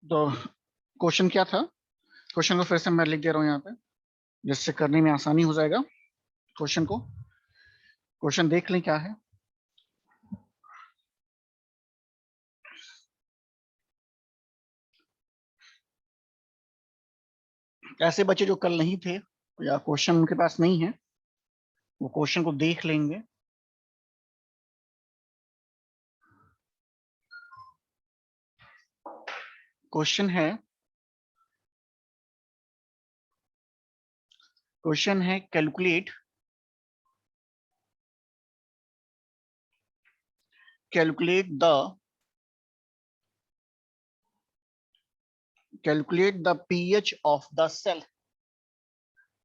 तो क्वेश्चन क्या था? क्वेश्चन को फिर से मैं लिख दे रहा हूँ यहाँ पे, जिससे करने में आसानी हो जाएगा। क्वेश्चन देख लें क्या है। ऐसे बच्चे जो कल नहीं थे या क्वेश्चन उनके पास नहीं है, वो क्वेश्चन को देख लेंगे। क्वेश्चन है calculate the pH of the cell,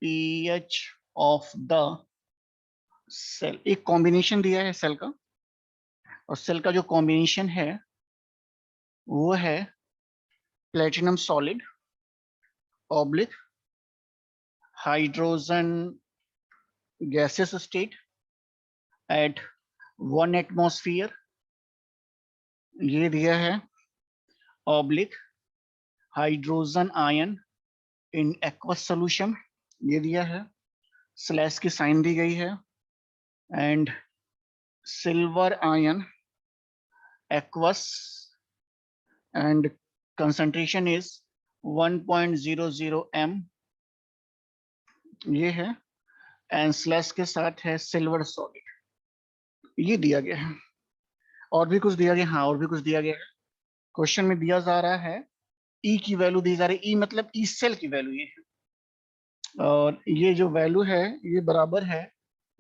pH of the cell। एक कॉम्बिनेशन दिया है सेल का, और सेल का जो कॉम्बिनेशन है वो है platinum solid oblique hydrogen gases state at 1 atmosphere, ये दिया है, oblique hydrogen ion in aqueous solution, ये दिया है, स्लैश की साइन दी गई है, and silver ion aqueous and concentration is 1.00 m, ये है, एंड स्लैश के साथ है सिल्वर सॉलिड, ये दिया गया है। और भी कुछ दिया गया, हाँ और भी कुछ दिया गया है। क्वेश्चन में दिया जा रहा है ई की वैल्यू दी जा रही है, ई मतलब ई सेल की वैल्यू ये है, और ये जो वैल्यू है ये बराबर है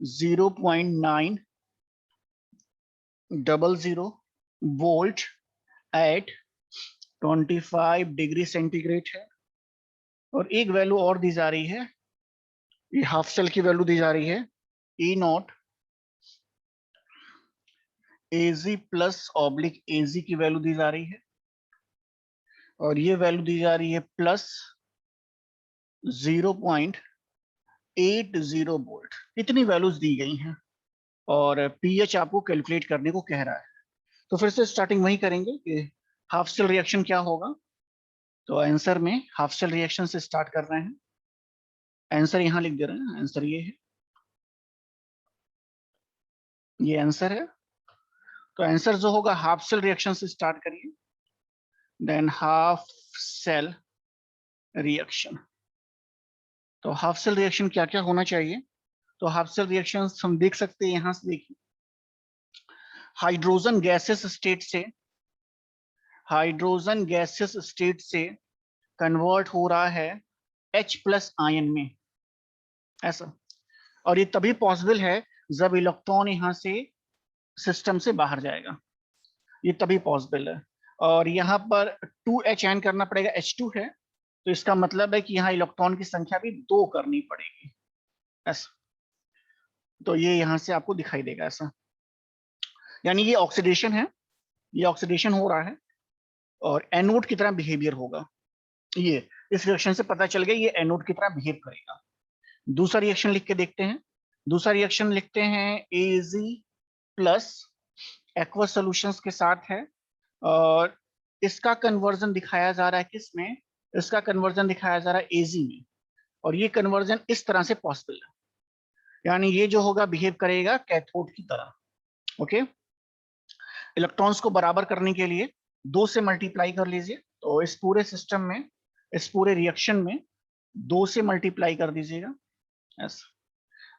0.900 वोल्ट एट 25 डिग्री सेंटीग्रेड है। और एक वैल्यू और दी जा रही है, ये हाफ सेल की वैल्यू दी जा रही है, ई नॉट एजी प्लस ऑब्लिक एजी की वैल्यू दी जा रही है, और ये वैल्यू दी जा रही है प्लस 0.80 वोल्ट। इतनी वैल्यूज दी गई हैं, और पीएच आपको कैलकुलेट करने को कह रहा है। तो फिर से स्टार्टिंग वही करेंगे कि हाफ सेल रिएक्शन क्या होगा। तो आंसर में हाफ सेल रिएक्शन से स्टार्ट कर रहे हैं। आंसर यहां लिख दे रहे हैं, आंसर ये है, ये आंसर है। तो आंसर जो होगा हाफ सेल रिएक्शन से स्टार्ट करिए, देन हाफ सेल रिएक्शन। तो हाफ सेल रिएक्शन क्या क्या होना चाहिए? तो हाफ सेल रिएक्शन हम देख सकते हैं, यहां से देखिए, हाइड्रोजन गैसेस स्टेट से कन्वर्ट हो रहा है H प्लस आयन में, ऐसा। और ये तभी पॉसिबल है जब इलेक्ट्रॉन यहां से सिस्टम से बाहर जाएगा, ये तभी पॉसिबल है। और यहाँ पर 2H ऐड करना पड़ेगा, H2 है, तो इसका मतलब है कि यहाँ इलेक्ट्रॉन की संख्या भी 2 करनी पड़ेगी, ऐसा। तो ये यहाँ से आपको दिखाई देगा ऐसा, यानी ये ऑक्सीडेशन है, ये ऑक्सीडेशन हो रहा है, और एनोड की तरह बिहेवियर होगा। ये इस रिएक्शन से पता चल गया ये एनोड की तरह बिहेव करेगा। दूसरा रिएक्शन लिख के देखते हैं। दूसरा रिएक्शन लिखते हैं AZ प्लस एक्वस सॉल्यूशंस के साथ है, और इसका कन्वर्जन दिखाया जा रहा है किस में? इसका कन्वर्जन दिखाया जा रहा है AZ में, और ये कन्वर्जन इस तरह से पॉसिबल है, यानी ये जो होगा बिहेव करेगा कैथोड की तरह। ओके, इलेक्ट्रॉन्स को बराबर करने के लिए 2 से मल्टीप्लाई कर लीजिए, तो इस पूरे सिस्टम में, इस पूरे रिएक्शन में 2 से मल्टीप्लाई कर दीजिएगा ऐसा,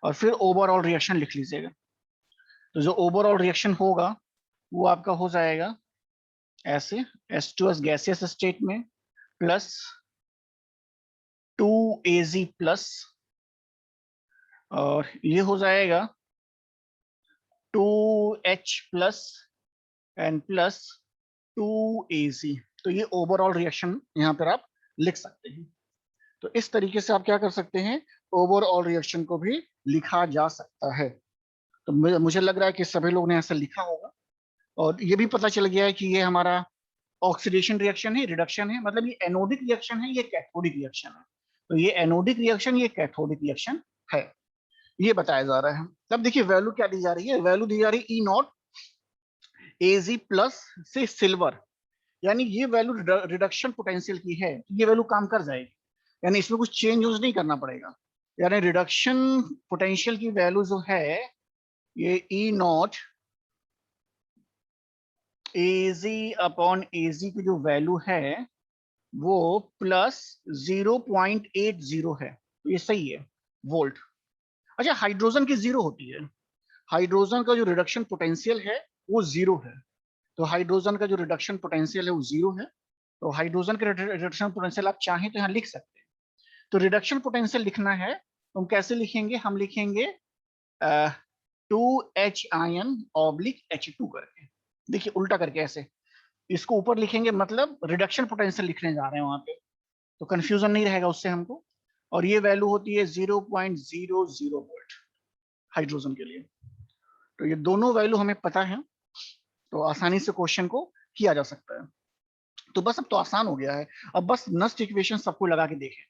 और फिर ओवरऑल रिएक्शन लिख लीजिएगा। तो जो ओवरऑल रिएक्शन होगा वो आपका हो जाएगा ऐसे, H2S गैसियस स्टेट में प्लस 2Az प्लस, और ये हो जाएगा 2H plus and plus 2Az। तो ये ओवरऑल रिएक्शन यहाँ पर आप लिख सकते हैं। तो इस तरीके से आप क्या कर सकते हैं, ओवरऑल रिएक्शन को भी लिखा जा सकता है। तो मुझे लग रहा है कि सभी लोगों ने ऐसा लिखा होगा, और ये भी पता चल गया है कि ये हमारा ऑक्सीडेशन रिएक्शन है, रिडक्शन है, मतलब ये एनोडिक रिएक्शन है, ये कैथोडिक रिएक्शन है। तो ये एनोडिक रिएक्शन, ये कैथोडिक रिएक्शन है, ये बताया जा रहा है। तब देखिए वैल्यू क्या दी जा रही है, वैल्यू दी जा रही है ई नॉट AZ प्लस से सिल्वर, यानी ये वैल्यू रिडक्शन पोटेंशियल की है, ये वैल्यू काम कर जाएगी, यानी इसमें कुछ चेंज यूज नहीं करना पड़ेगा। यानी रिडक्शन पोटेंशियल की वैल्यू जो है ये ई नॉट एजी अपॉन एजी की जो वैल्यू है वो प्लस 0.80 है, तो ये सही है वोल्ट। अच्छा, हाइड्रोजन की जीरो होती है, हाइड्रोजन का जो रिडक्शन पोटेंशियल है वो जीरो है, तो हाइड्रोजन का जो रिडक्शन पोटेंशियल है वो जीरो है, तो हाइड्रोजन का रिडक्शन पोटेंशियल आप चाहें तो यहाँ लिख सकते हैं। तो रिडक्शन पोटेंशियल लिखना है तो हम कैसे लिखेंगे, हम लिखेंगे 2H आयन ऑब्लिक H2 करके, देखिए उल्टा करके ऐसे, इसको ऊपर लिखेंगे मतलब रिडक्शन पोटेंशियल लिखने जा रहे हैं वहां पे, तो कंफ्यूजन नहीं रहेगा उससे हमको। और ये वैल्यू होती है 0.00 वोल्ट हाइड्रोजन के लिए। तो ये दोनों वैल्यू हमें पता है, तो आसानी से क्वेश्चन को किया जा सकता है। तो बस अब तो आसान हो गया है, अब बस नस्ट इक्वेशन सबको लगा के देखें।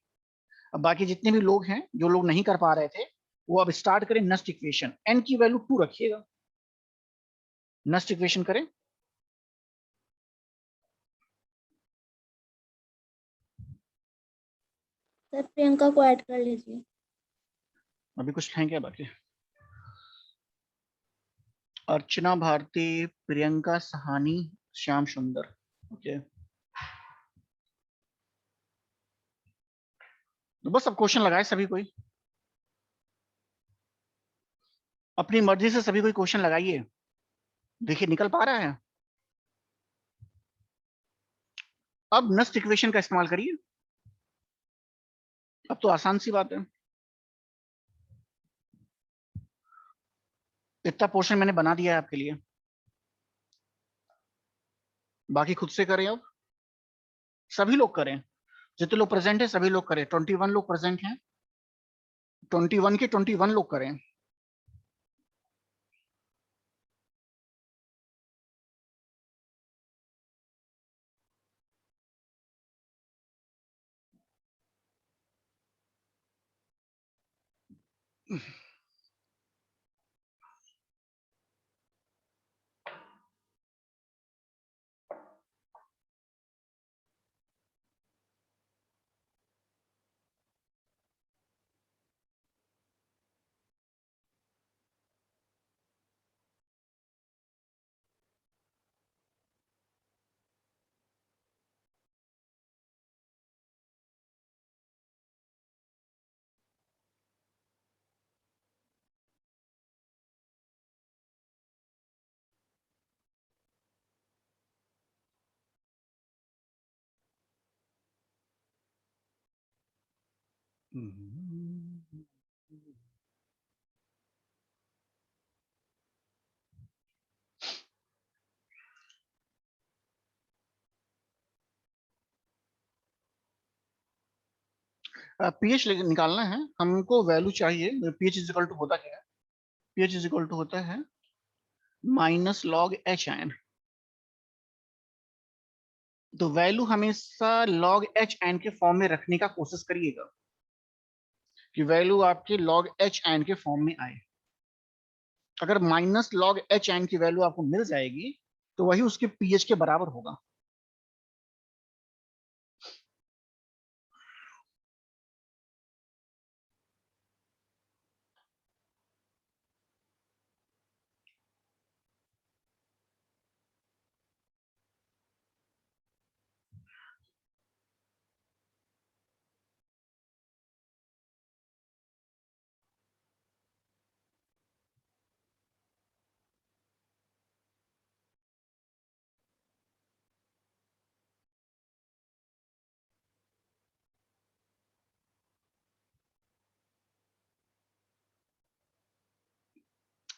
अब बाकी जितने भी लोग हैं, जो लोग नहीं कर पा रहे थे, वो अब स्टार्ट करें नस्ट इक्वेशन। एन की वैल्यू 2 रखिएगा, नस्ट इक्वेशन करें। सर प्रियंका को ऐड कर लीजिए। अभी कुछ है क्या बाकी? अर्चना भारती, प्रियंका सहानी, श्याम सुंदर, ओके। तो बस अब क्वेश्चन लगाए सभी कोई, अपनी मर्जी से सभी कोई क्वेश्चन लगाइए, देखिए निकल पा रहा है। अब नस्ट इक्वेशन का इस्तेमाल करिए, अब तो आसान सी बात है। इतना पोर्शन मैंने बना दिया है आपके लिए, बाकी खुद से करें। अब सभी लोग करें, जितने लोग प्रेजेंट है सभी लोग करें। 21 लोग प्रेजेंट हैं, 21 के 21 लोग करें। पीएच निकालना है हमको, वैल्यू चाहिए। पीएच इज इक्वल टू होता क्या है, पीएच इज इक्वल टू होता है माइनस लॉग एच आयन। तो वैल्यू हमेशा लॉग एच आयन के फॉर्म में रखने का कोशिश करिएगा, कि वैल्यू आपके लॉग एच आयन के फॉर्म में आए। अगर माइनस लॉग एच आयन की वैल्यू आपको मिल जाएगी तो वही उसके पीएच के बराबर होगा।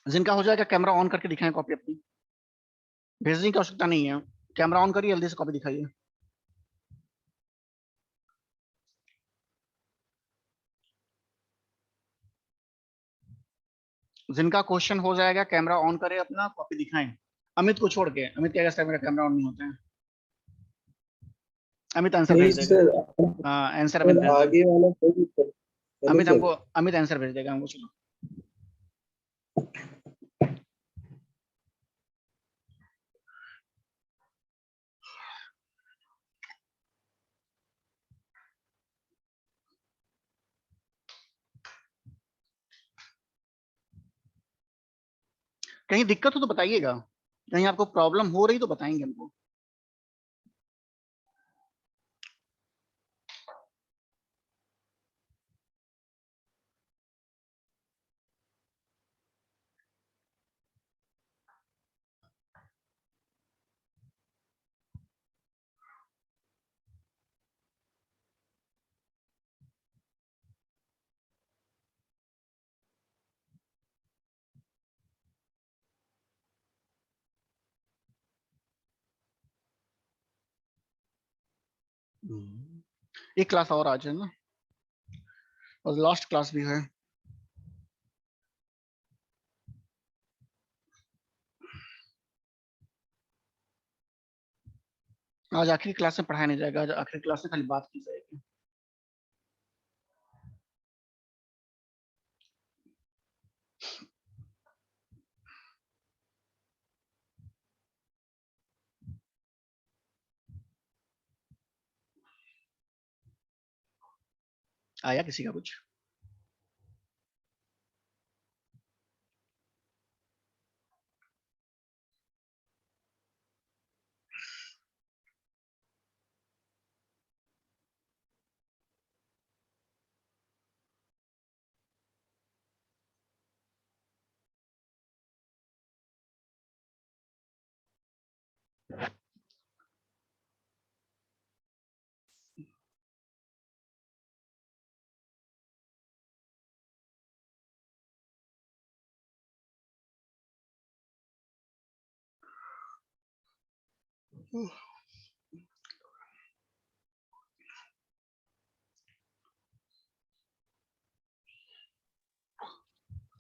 जिनका हो जाएगा कैमरा ऑन करके दिखाएं कॉपी अपनी, भेजने की आवश्यकता नहीं है, कैमरा ऑन करिए, जल्दी से कॉपी दिखाइए। जिनका क्वेश्चन हो जाएगा कैमरा ऑन करे अपना, कॉपी दिखाएं। अमित को छोड़ के, अमित कहेगा सर मेरा कैमरा ऑन नहीं होता है। अमित आंसर नहीं भेज देगा। सर, हाँ आंसर अमित सर भेज देगा। आगे वाला सही सर। Hello Amit sir. हमको, अमित आंसर भेज देगा हमको, चलो। कहीं दिक्कत हो तो बताइएगा, कहीं आपको प्रॉब्लम हो रही तो बताएंगे हमको। एक क्लास और आज है ना, और लास्ट क्लास भी है। आज आखिरी क्लास में पढ़ाया नहीं जाएगा, आज आखिरी क्लास में खाली बात की जाएगी। आया किसी का कुछ?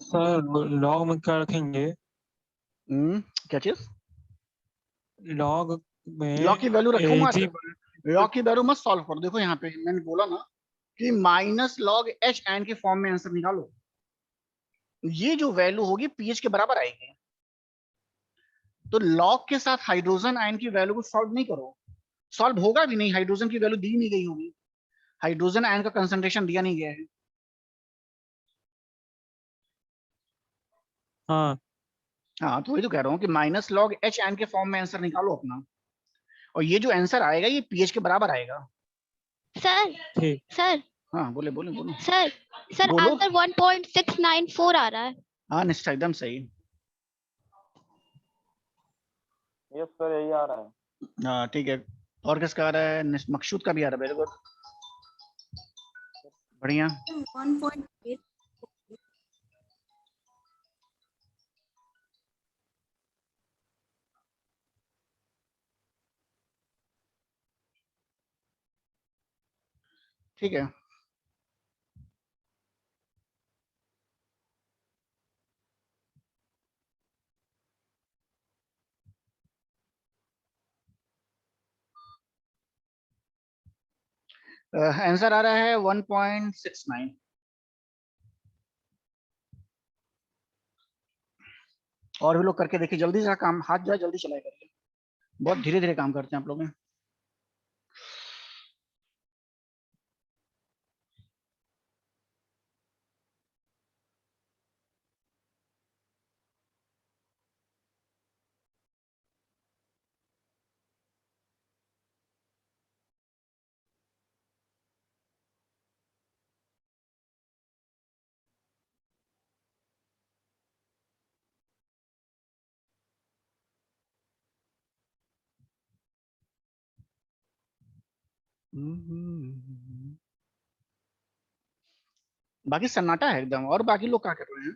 सर लॉग में क्या रखेंगे? क्या चीज? लॉग में लॉग की वैल्यू रखो मत, AG लॉग की वैल्यू मत सॉल्व करो। देखो यहाँ पे मैंने बोला ना कि माइनस लॉग एच एन के फॉर्म में आंसर निकालो, ये जो वैल्यू होगी पीएच के बराबर आएगी। तो लॉग के साथ हाइड्रोजन आयन की वैल्यू को सॉल्व नहीं करो, सॉल्व होगा भी नहीं, हाइड्रोजन की वैल्यू दी नहीं गई होगी, हाइड्रोजन आयन का कंसंट्रेशन दिया नहीं गया है। हाँ हाँ तो वही तो कह रहा हूँ कि माइनस लॉग एच एन के फॉर्म में आंसर निकालो अपना, और ये जो आंसर आएगा ये पीएच के बराबर आएगा। सर ठीक। सर हाँ बोले बोले बोलो सर सर बोलो। आंसर 1.694 आ रहा है। हाँ निश्चय एकदम सही। यस सर यही आ रहा है। हाँ ठीक है, और किसका आ रहा है? मकसूद का भी आ रहा है, वेरी गुड, बढ़िया। 1.8 ठीक है, आंसर आ रहा है 1.69। और भी लोग करके देखिए, जल्दी से काम, हाथ जो है जल्दी चलाए करिए, बहुत धीरे धीरे काम करते हैं आप लोग। बाकी सन्नाटा है एकदम, और बाकी लोग क्या कर रहे हैं?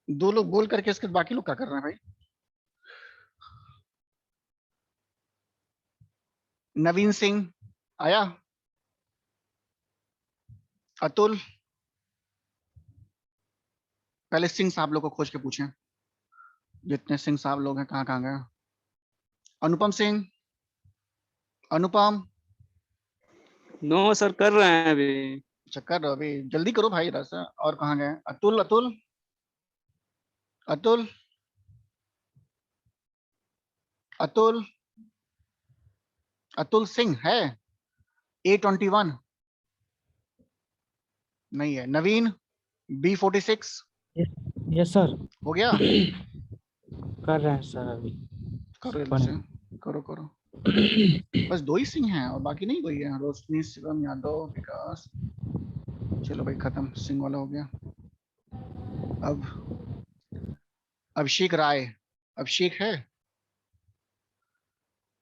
दो लोग बोल करके इसके बाकी लोग क्या कर रहे हैं भाई? नवीन सिंह आया, अतुल, पहले सिंह साहब लोग को खोज के पूछें, जितने सिंह साहब लोग हैं कहाँ कहाँ गए। अनुपम सिंह, अनुपम, नो सर कर रहे हैं अभी। चक्कर अभी जल्दी करो भाई इधर से। और कहाँ गए? अतुल, अतुल, अतुल, अतुल, अतुल सिंह है? A21 नहीं है। नवीन, B46, यस सर, हो गया? कर रहे हैं सर अभी। करो जल्दी से, करो करो। बस 2 ही सिंह हैं और बाकी नहीं कोई है। रोशनी, शिवम यादव, विकास। चलो भाई खत्म, सिंह वाला हो गया। अब अभिषेक राय। अभिषेक है?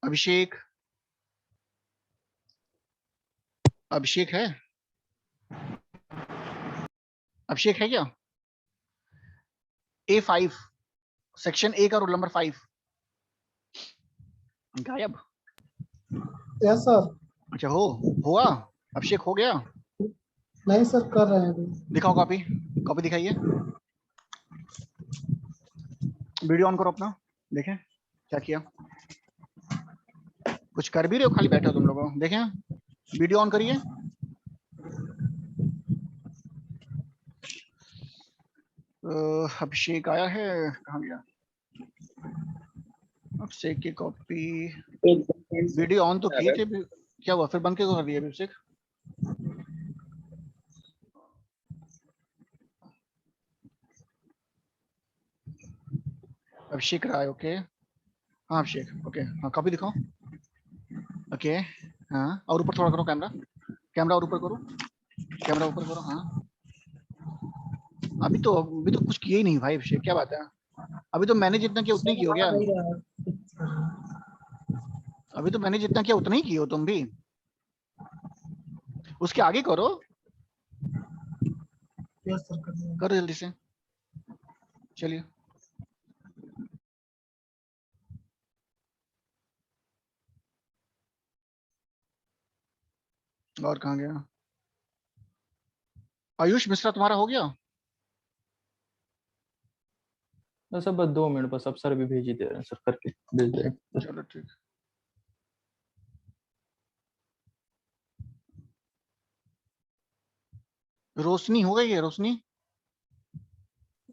अभिषेक, अभिषेक है? अभिषेक है क्या? A5 सेक्शन ए का रोल नंबर 5 गायब। Yes sir. अच्छा हुआ? अभिषेक हो गया? नहीं सर, कर रहे हैं अभी। दिखाओ कॉपी, कॉपी दिखाइए। वीडियो ऑन करो अपना, देखें क्या किया। कुछ कर भी रहे हो, खाली बैठे हो तुम लोगों? देखें, वीडियो ऑन करिए। अभिषेक आया है, कहाँ गया अभिषेक की कॉपी? वीडियो ऑन तो किए थे, क्या हुआ फिर बंद क्यों कर दिया अभिषेक? अभिषेक राय, ओके। हाँ अभिषेक, ओके। हाँ कॉपी दिखाओ, ओके। हाँ और ऊपर थोड़ा करो कैमरा, कैमरा और ऊपर करो, कैमरा ऊपर करो। हाँ अभी तो कुछ किए ही नहीं भाई अभिषेक, क्या बात है? अभी तो मैंने जितना किया उतना ही किया हो क्या? अभी तो मैंने जितना किया उतना ही किया हो तुम भी। उसके आगे करो, यस सर, कर रहे हैं। करो जल्दी से। चलिए और कहाँ गया? आयुष मिश्रा तुम्हारा हो गया? सर बस 2 मिनट, बस अब सर भी भेज ही दे रहे हैं सर, करके भेज दे रहे हैं। चलो ठीक। रोशनी हो गई है? रोशनी,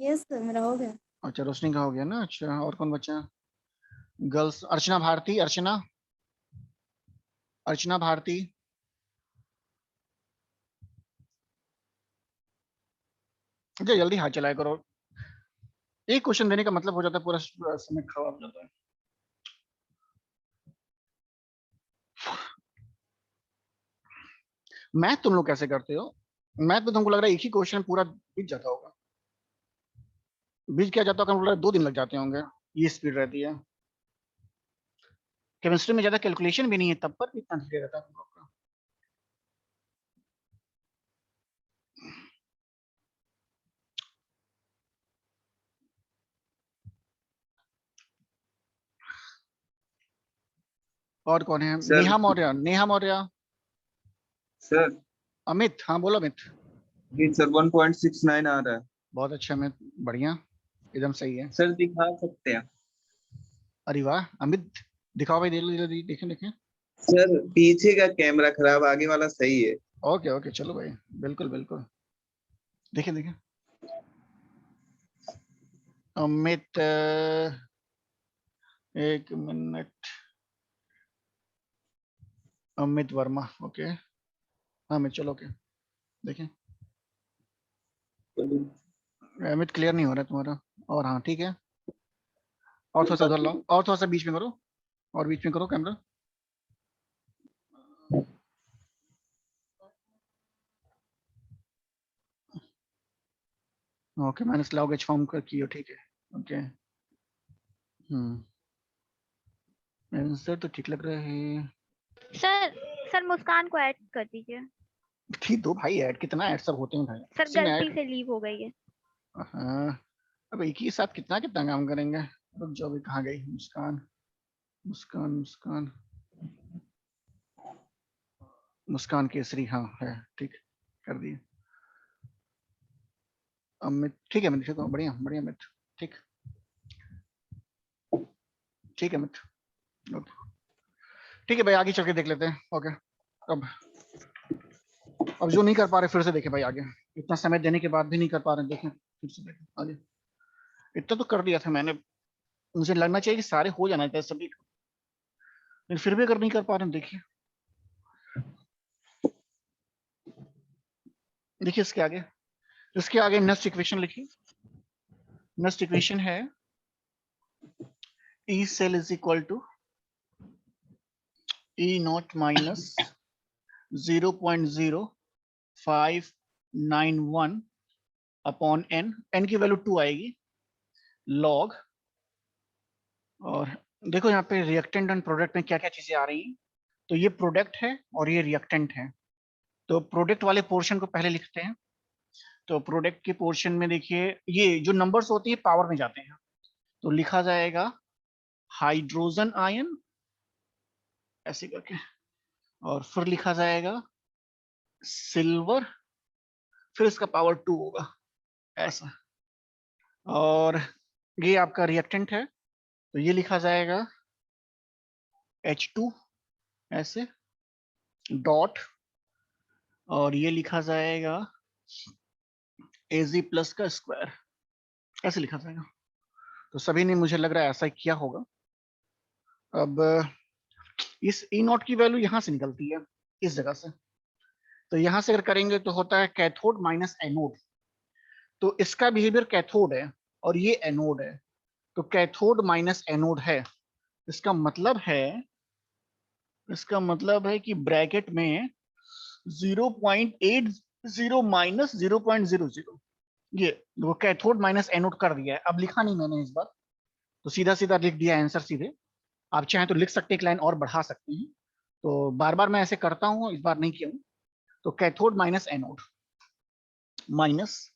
यस सर, मेरा हो गया। अच्छा रोशनी का हो गया ना। अच्छा और कौन बचा? गर्ल्स, अर्चना भारती। अर्चना, अर्चना भारती। अच्छा जल्दी हाथ चलाया करो, एक क्वेश्चन देने का मतलब हो जाता है पूरा समय खराब हो जाता है। मैथ तुम लोग कैसे करते हो? मैथ में तुमको लग रहा है एक ही क्वेश्चन पूरा बीत जाता होगा? बीत क्या जाता होगा? मुझे लग रहा है 2 दिन लग जाते होंगे, ये स्पीड रहती है। केमिस्ट्री में ज्यादा कैलकुलेशन भी नहीं है, तब पर भी इतना धीरे रहता है तुम लोग का। और कौन है? सर नेहा मौर्य, नेहा मौर्य। सर अमित, हाँ बोलो अमित। जी सर 1.69 आ रहा है। बहुत अच्छा अमित, बढ़िया, एकदम सही है। सर दिखा सकते हैं? अरे वाह अमित, दिखाओ भाई, देखें देखें। सर पीछे का कैमरा खराब, आगे वाला सही है। ओके ओके, चलो भाई, बिल्कुल बिल्कुल, देखें देखें। अमित, एक मिनट, अमित वर्मा, ओके। हाँ अमित, चलो ओके, देखें। अमित क्लियर नहीं हो रहा तुम्हारा, और हाँ ठीक है। और थोड़ा सा उधर लाओ, और थोड़ा सा बीच में करो, और बीच में करो कैमरा। ओके, मैंने स्लॉग एच फॉर्म कर किया, ठीक है, ओके। आंसर तो ठीक लग रहा है। सर मुस्कान को ऐड कर दीजिए। ठीक दो भाई, ऐड कितना ऐड सब होते हैं भाई, सर इसी में गलती ऐड। से लीव हो गई है। हाँ अब एक ही साथ कितना कितना काम करेंगे। रुक जाओ, अभी कहाँ गई मुस्कान? मुस्कान मुस्कान मुस्कान केसरी, हाँ है, ठीक, कर दिए। अमित, ठीक है अमित, ठीक है, बढ़िया बढ़िया अमित, ठीक, ठीक है अमित, ओके। ठीक है भाई, आगे चल के देख लेते हैं, ओके। अब जो नहीं कर पा रहे फिर से देखें भाई आगे, इतना समय देने के बाद भी नहीं कर पा रहे, देखें फिर से देखें आगे। इतना तो कर दिया था मैंने, मुझे लगना चाहिए कि सारे हो जाना चाहिए सभी, लेकिन फिर भी अगर नहीं कर पा रहे हैं, देखिए देखिए इसके आगे, नेक्स्ट इक्वेशन लिखिए। नेक्स्ट इक्वेशन है E cell is equal to E naught minus 0.0591 upon n की वैल्यू 2 आएगी log, और देखो यहाँ पे रिएक्टेंट एंड प्रोडक्ट में क्या क्या चीजें आ रही हैं। तो ये प्रोडक्ट है और ये रिएक्टेंट है। तो प्रोडक्ट वाले पोर्शन को पहले लिखते हैं। तो प्रोडक्ट के पोर्शन में देखिए ये जो नंबर्स होती है पावर में जाते हैं, तो लिखा जाएगा हाइड्रोजन आयन ऐसे करके, और फिर लिखा जाएगा सिल्वर, फिर इसका पावर 2 होगा ऐसा, और ये आपका रिएक्टेंट है तो ये लिखा जाएगा H2 ऐसे डॉट, और ये लिखा जाएगा Ag प्लस का स्क्वायर ऐसे लिखा जाएगा। तो सभी ने मुझे लग रहा है ऐसा ही किया होगा। अब इस E नॉट की वैल्यू यहां से निकलती है इस जगह से, तो यहां से अगर करेंगे तो होता है कैथोड माइनस एनोड। तो इसका बिहेवियर कैथोड है और ये एनोड है, तो कैथोड माइनस एनोड है। इसका मतलब है कि ब्रैकेट में 0.80 माइनस 0.00, ये वो कैथोड माइनस एनोड कर दिया है। अब लिखा नहीं मैंने इस बार, तो सीधा सीधा लिख दिया आंसर सीधे। आप चाहें तो लिख सकते हैं, एक लाइन और बढ़ा सकते हैं, तो बार बार मैं ऐसे करता हूं, इस बार नहीं किया हूं। तो कैथोड माइनस एनोड माइनस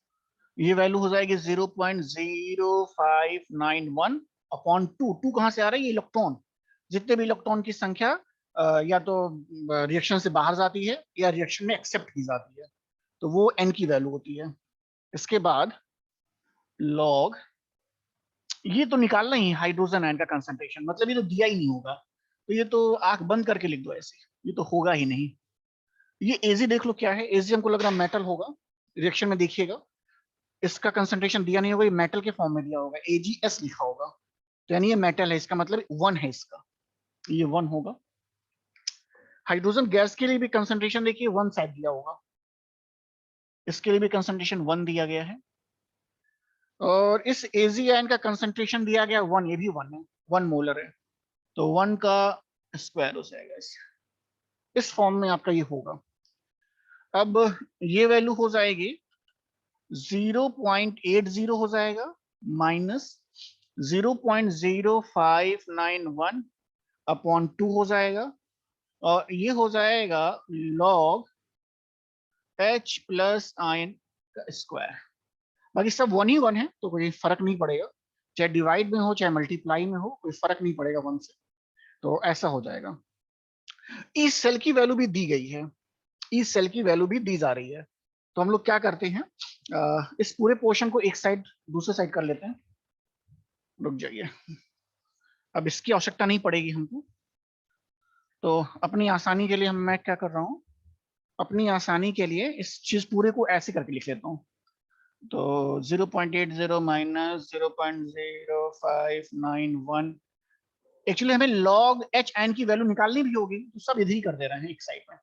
ये वैल्यू हो जाएगी 0.0591 अपॉन 2। 2 कहां से आ रहा है? ये इलेक्ट्रॉन, जितने भी इलेक्ट्रॉन की संख्या या तो रिएक्शन से बाहर जाती है या रिएक्शन में एक्सेप्ट की जाती है, तो वो n की वैल्यू होती है। इसके बाद लॉग, ये तो निकालना ही हाइड्रोजन आयन का कंसंट्रेशन, मतलब ये तो दिया ही नहीं होगा, तो ये तो आंख बंद करके लिख दो ऐसे, ये तो होगा ही नहीं। ये Ag देख लो क्या है, Ag हमको लग रहा है मेटल होगा, रिएक्शन में देखिएगा इसका कंसंट्रेशन दिया नहीं होगा, ये मेटल के फॉर्म में दिया होगा, AgS लिखा होगा, तो यानी ये मेटल है, इसका मतलब 1 है इसका, ये 1 होगा। हाइड्रोजन गैस के लिए भी कंसंट्रेशन देखिए 1 साइड दिया होगा, इसके लिए भी कंसंट्रेशन 1 दिया गया है, और इस Ag आयन का कंसंट्रेशन दिया गया 1, ये भी 1 है, 1 मोलर है, तो 1 का स्क्वायर हो जाएगा इस फॉर्म में आपका ये होगा। अब ये वैल्यू हो जाएगी 0.80 हो जाएगा माइनस 0.0591 अपॉन 2 हो जाएगा, और ये हो जाएगा लॉग H प्लस आयन का स्क्वायर। बाकी सब 1 ही 1 है, तो कोई फर्क नहीं पड़ेगा, चाहे डिवाइड में हो चाहे मल्टीप्लाई में हो, कोई फर्क नहीं पड़ेगा 1 से, तो ऐसा हो जाएगा। इस सेल की वैल्यू भी दी गई है, इस सेल की वैल्यू भी दी जा रही है, तो हम लोग क्या करते हैं, इस पूरे पोर्शन को एक साइड दूसरे साइड कर लेते हैं। रुक जाइए, अब इसकी आवश्यकता नहीं पड़ेगी हमको, तो अपनी आसानी के लिए मैं क्या कर रहा हूं, अपनी आसानी के लिए इस चीज पूरे को ऐसे करके लिख लेता हूं। तो 0.80 माइनस 0.0591, एक्चुअली हमें log H n की वैल्यू निकालनी भी होगी, तो सब इधर ही कर दे रहे हैं एक साइड में,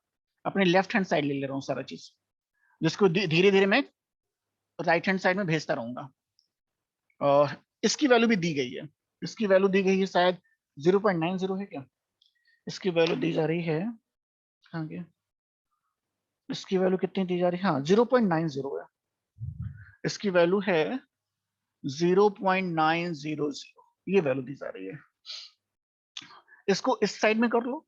अपने लेफ्ट हैंड साइड ले ले रहा हूँ सारा चीज, जिसको धीरे धीरे मैं राइट हैंड साइड में भेजता रहूंगा। और इसकी वैल्यू भी दी गई है, इसकी वैल्यू दी गई है शायद 0.90 है क्या, इसकी वैल्यू दी जा रही है, हाँ क्या इसकी वैल्यू कितनी दी जा रही है, हाँ 0.90 है, इसकी वैल्यू है 0.900, ये वैल्यू दी जा रही है। इसको इस साइड में कर लो,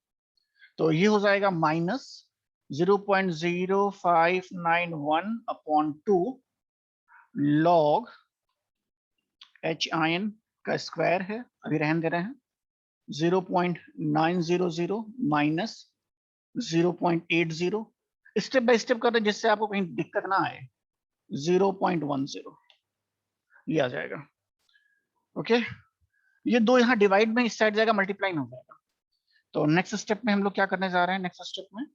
तो ये हो जाएगा minus 0.0591 upon 2 log H ion का स्क्वायर है, अभी रहने दे रहे हैं, 0.900 माइनस 0.80, स्टेप बाय स्टेप कर रहे हैं जिससे आपको कहीं दिक्कत ना आए, 0.10 ये आ जाएगा। ओके, ये दो यहाँ डिवाइड में इस साइड जाएगा, मल्टीप्लाई में हो जाएगा। तो नेक्स्ट स्टेप में हम लोग क्या करने जा रहे हैं, नेक्स्ट स्टेप में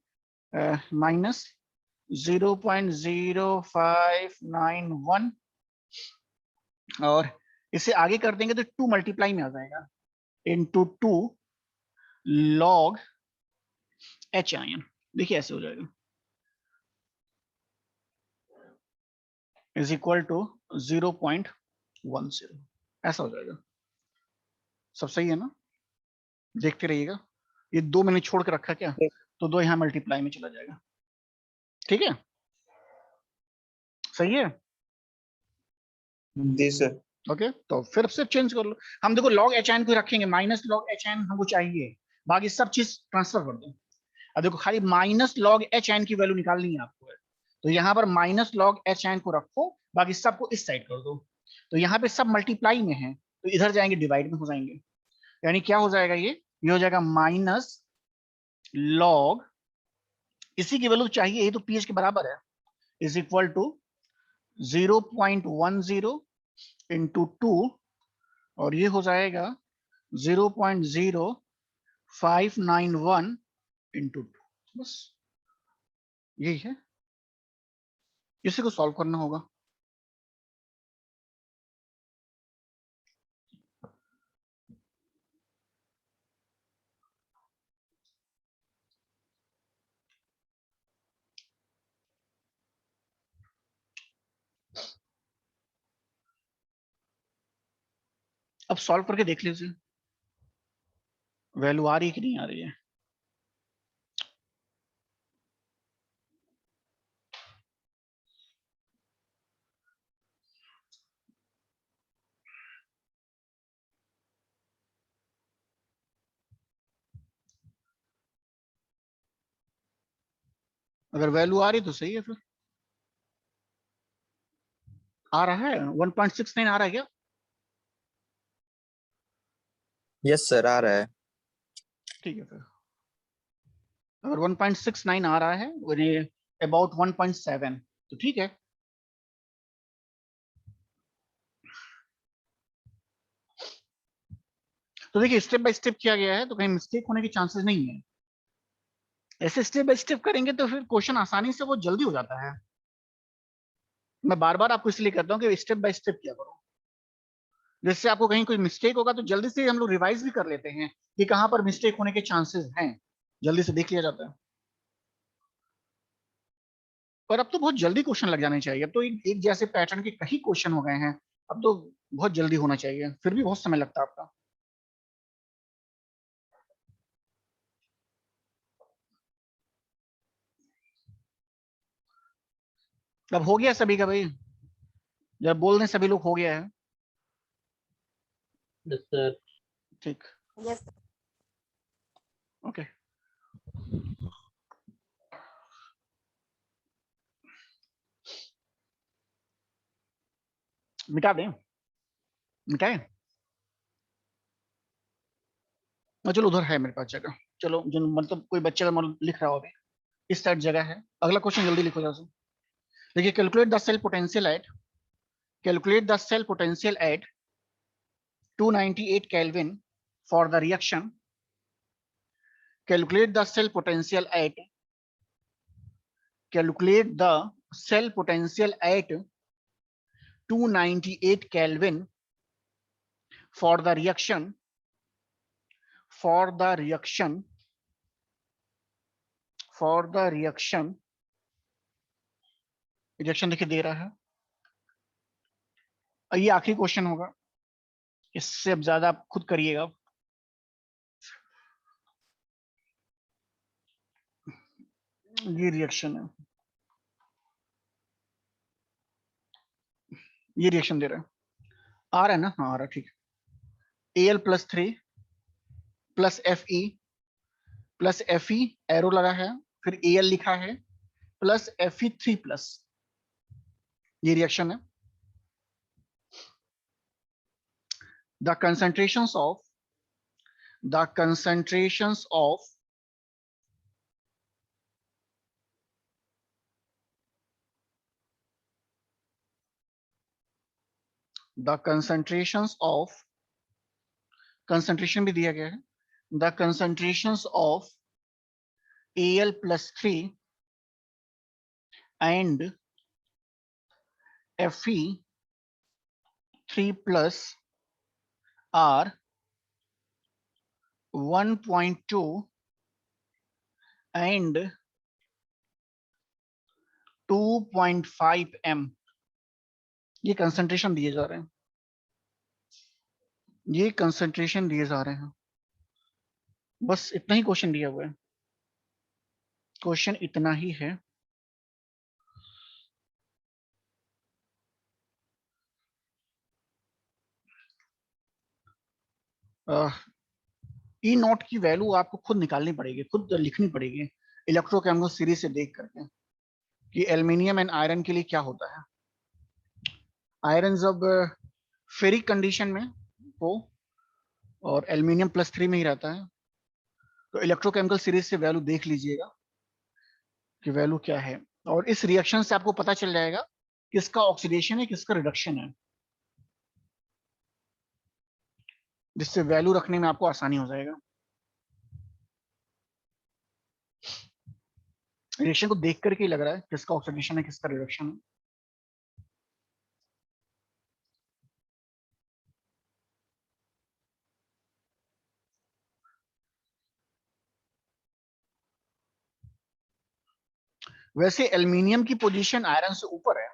माइनस 0.0591, और इसे आगे कर देंगे तो 2 मल्टीप्लाई में आ जाएगा, इंटू 2 लॉग H आयन, देखिए ऐसे हो जाएगा, इज इक्वल टू 0.900, 10 ऐसा हो जाएगा। सब सही है ना? देखते रहिएगा। ये 2 मैंने छोड़ के रखा क्या, तो 2 यहाँ मल्टीप्लाई में चला जाएगा। ठीक है, सही है। जी सर। ओके, तो फिर से चेंज कर लो। हम देखो log HN को रखेंगे, माइनस log HN हमको चाहिए, बाकी सब चीज ट्रांसफर कर दो। अब देखो खाली माइनस log HN की वैल्यू निकालनी है आपको, तो यहाँ पर माइनस log HN को रखो, बाकी सबको इस साइड कर दो। तो यहाँ पे सब मल्टीप्लाई में है, तो इधर जाएंगे डिवाइड में हो जाएंगे। यानी क्या हो जाएगा, ये हो जाएगा माइनस log, इसी की वैल्यू चाहिए, ये तो पीएच के बराबर है, इज इक्वल टू 0.10 इंटू 2, और ये हो जाएगा 0.0591 इंटू 2। बस यही है, इसी को सॉल्व करना होगा। अब सॉल्व करके देख लीजिए वैल्यू आ रही है कि नहीं आ रही है। अगर वैल्यू आ रही तो सही है, फिर आ रहा है 1.69 आ रहा है क्या? यस सर आ रहा है। ठीक है, फिर अगर 1.69 आ रहा है और ये अबाउट 1.7, तो ठीक है। तो देखिए स्टेप बाय स्टेप किया गया है, तो कहीं मिस्टेक होने की चांसेस नहीं है। ऐसे स्टेप बाय स्टेप करेंगे तो फिर क्वेश्चन आसानी से वो जल्दी हो जाता है। मैं बार बार आपको इसलिए कहता हूँ कि स्टेप बाय स्टेप किया करो, जिससे आपको कहीं कोई मिस्टेक होगा तो जल्दी से हम लोग रिवाइज भी कर लेते हैं कि कहाँ पर मिस्टेक होने के चांसेस हैं, जल्दी से देख लिया जाता है। और अब तो बहुत जल्दी क्वेश्चन लग जाने चाहिए, अब तो एक जैसे पैटर्न के कई क्वेश्चन हो गए हैं, अब तो बहुत जल्दी होना चाहिए, फिर भी बहुत समय लगता है आपका। अब हो गया सभी का भाई, जब बोल दें सभी लोग हो गया है। Yes sir. ठीक, यस ओके। मिटा दें, मिटाए, चलो उधर है मेरे पास जगह। चलो जो मतलब कोई बच्चे का मतलब लिख रहा हो अभी, इस साइड जगह है। अगला क्वेश्चन जल्दी लिखो जरा से। देखिए calculate the cell potential at, calculate the cell potential at 298 Kelvin for the reaction. Calculate the cell potential at, calculate the cell potential at 298 Kelvin for the reaction, for the reaction, for the reaction, reaction देखिए दे रहा है। ये आखिरी question होगा, इससे अब ज्यादा आप खुद करिएगा। ये रिएक्शन है, ये रिएक्शन दे रहा है, आ रहा है ना? हाँ आ रहा है, ठीक है। Al+3 plus Fe plus Fe arrow लगा है, फिर Al लिखा है, प्लस Fe3 प्लस, ये रिएक्शन है। The concentrations of, the concentrations of the concentrations of, concentration भी दिया गया है, the concentrations of Al+3 and Fe3 plus are 1.2 and 2.5 m, ये कंसंट्रेशन दिए जा रहे हैं। ये कंसंट्रेशन दिए जा रहे हैं, बस इतना ही क्वेश्चन दिया हुआ है, क्वेश्चन इतना ही है। ई नॉट की वैल्यू आपको खुद निकालनी पड़ेगी, खुद लिखनी पड़ेगी इलेक्ट्रोकेमिकल सीरीज से देख करके कि एल्युमिनियम एंड आयरन के लिए क्या होता है। आयरन जब फेरिक कंडीशन में हो और एल्युमिनियम +3 में ही रहता है, तो इलेक्ट्रोकेमिकल सीरीज से वैल्यू देख लीजिएगा कि वैल्यू क्या है, और इस रिएक्शन से आपको पता चल जाएगा किसका ऑक्सीडेशन है किसका रिडक्शन है, जिससे वैल्यू रखने में आपको आसानी हो जाएगा। रिएक्शन को देख करके ही लग रहा है किसका ऑक्सीडेशन है किसका रिडक्शन है। वैसे एल्युमिनियम की पोजीशन आयरन से ऊपर है,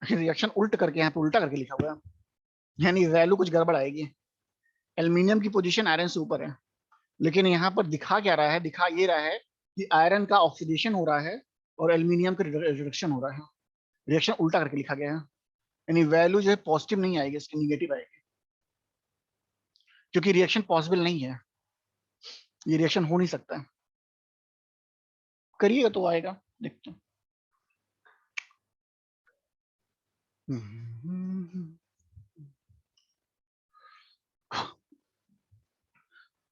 रिएक्शन उल्ट करके यहाँ पे उल्टा करके लिखा हुआ है, यानी वैल्यू कुछ गड़बड़ आएगी। एल्युमिनियम की पोजीशन आयरन से ऊपर है, लेकिन यहाँ पर दिखा क्या रहा है, दिखा ये रहा है कि आयरन का ऑक्सीडेशन हो रहा है और एल्युमिनियम का रिडक्शन हो रहा है। रिएक्शन उल्टा करके लिखा गया है, यानी वैल्यू जो है पॉजिटिव नहीं आएगी, इसकी निगेटिव आएगी, क्योंकि रिएक्शन पॉसिबल नहीं है, ये रिएक्शन हो नहीं सकता है। करिएगा तो आएगा, देखते हैं।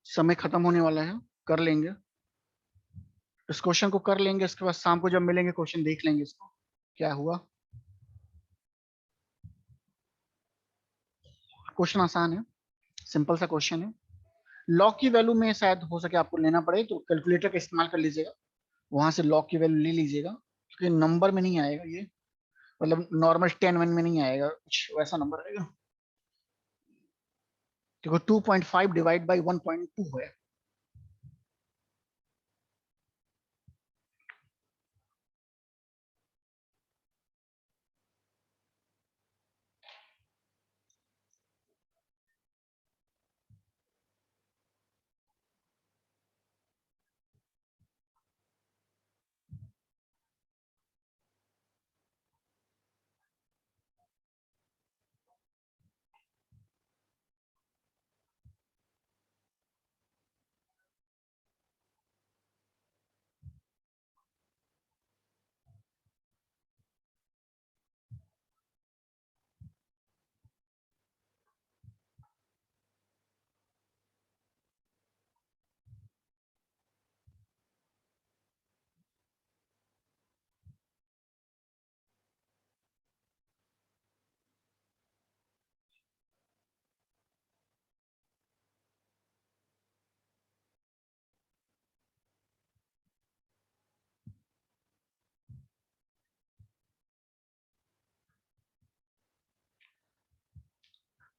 समय खत्म होने वाला है, कर लेंगे इस क्वेश्चन को, कर लेंगे, इसके बाद शाम को जब मिलेंगे क्वेश्चन देख लेंगे इसको क्या हुआ। क्वेश्चन आसान है, सिंपल सा क्वेश्चन है। लॉग की वैल्यू में शायद हो सके आपको लेना पड़े, तो कैलकुलेटर का इस्तेमाल कर लीजिएगा, वहां से लॉग की वैल्यू ले लीजिएगा, क्योंकि नंबर में नहीं आएगा ये, मतलब नॉर्मल 10 में नहीं आएगा, कुछ वैसा नंबर आएगा, क्योंकि 2.5 डिवाइड बाई 1.2 है।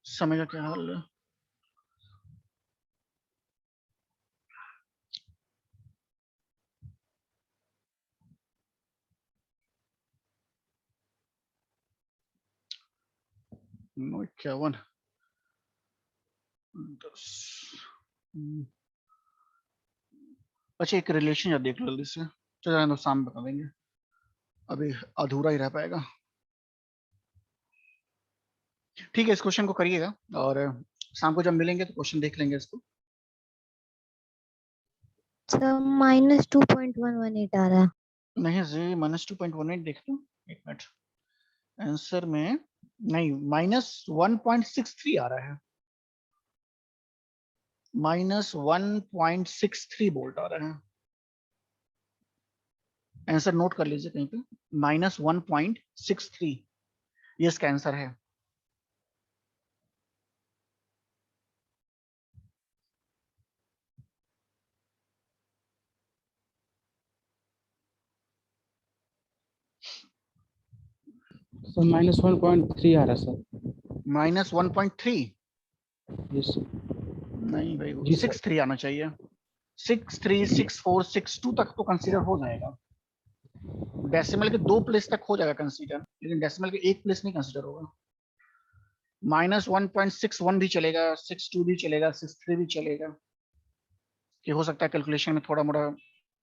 समय का क्या हाल है? नौ 51 10। अच्छा एक रिलेशन या देख लो इससे, चलो शाम बता देंगे, अभी अधूरा ही रह पाएगा। ठीक है, इस क्वेश्चन को करिएगा और शाम को जब मिलेंगे तो क्वेश्चन देख लेंगे इसको। सर -2.118 आ रहा है। नहीं जी, -2.18 देख लो, एक मिनट, आंसर में नहीं, -1.63 आ रहा है, -1.63 वोल्ट आ रहा है। आंसर नोट कर लीजिए कहीं पे, -1.63 ये इसका आंसर है। सर -1.3 आ रहा है सर। -1.3 yes sir. नहीं भाई, जी सर। 63 आना चाहिए, 63, 64, 62 तक तो कंसीडर हो जाएगा, डेसिमल के 2 प्लेस तक हो जाएगा कंसीडर, लेकिन डेसिमल के 1 प्लेस नहीं कंसीडर होगा। -1.61 भी चलेगा, 62 भी चलेगा, 63 भी चलेगा, कि हो सकता है कैलकुलेशन में थोड़ा मोड़ा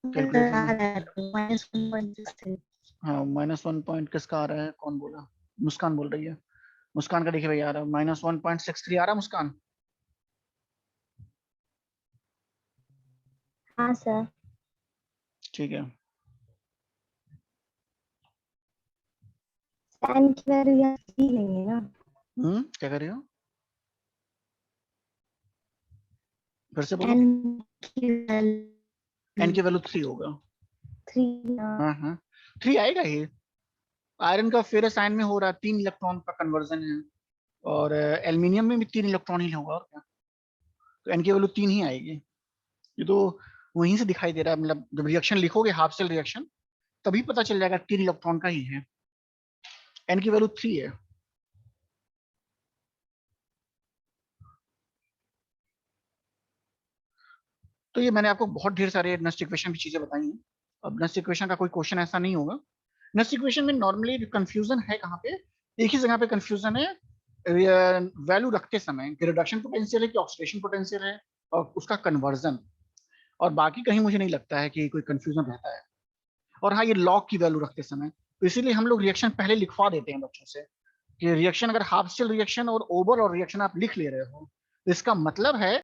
कैलकुलेटर में। -1.63 हाँ -1 पॉइंट किसका आ रहा है, कौन बोला? मुस्कान बोल रही है। मुस्कान का देखिए भैया आ रहा है, -1.63 आ रहा है मुस्कान। हाँ सर। ठीक है, tan की वैल्यू यहाँ 3 नहीं है ना? क्या कर रहे हो? फिर से बोलो। n की n की वैल्यू वैल्यू 3 होगा। 3 हाँ 3 आएगा ही। आयरन का फेरस आयन में हो रहा है 3 इलेक्ट्रॉन का कन्वर्जन है, और एल्युमिनियम में भी 3 इलेक्ट्रॉन ही होगा, और क्या। तो n की वैल्यू 3 ही आएगी। ये तो वहीं से दिखाई दे रहा है, मतलब जब रिएक्शन लिखोगे हाफ सेल रिएक्शन तभी पता चल जाएगा 3 इलेक्ट्रॉन का ही है। n की वैल्यू 3 है। तो ये मैंने आपको बहुत ढेर सारे नस्ट इक्वेशन की चीजें बताई हैं। अब नस्ट इक्वेशन का कोई क्वेश्चन ऐसा नहीं होगा। नस्ट इक्वेशन में नॉर्मली कंफ्यूजन है कहाँ पे, एक ही जगह पे कंफ्यूजन है, वैल्यू रखते समय कि रिडक्शन पोटेंशियल है कि ऑक्सीडेशन पोटेंशियल है, और उसका कन्वर्जन, और बाकी कहीं मुझे नहीं लगता है कि कोई कंफ्यूजन रहता है। और हाँ, ये लॉग की वैल्यू रखते समय, तो इसीलिए हम लोग रिएक्शन पहले लिखवा देते हैं बच्चों से कि रिएक्शन अगर हाफ सेल रिएक्शन और ओवर और रिएक्शन आप लिख ले रहे हो तो इसका मतलब है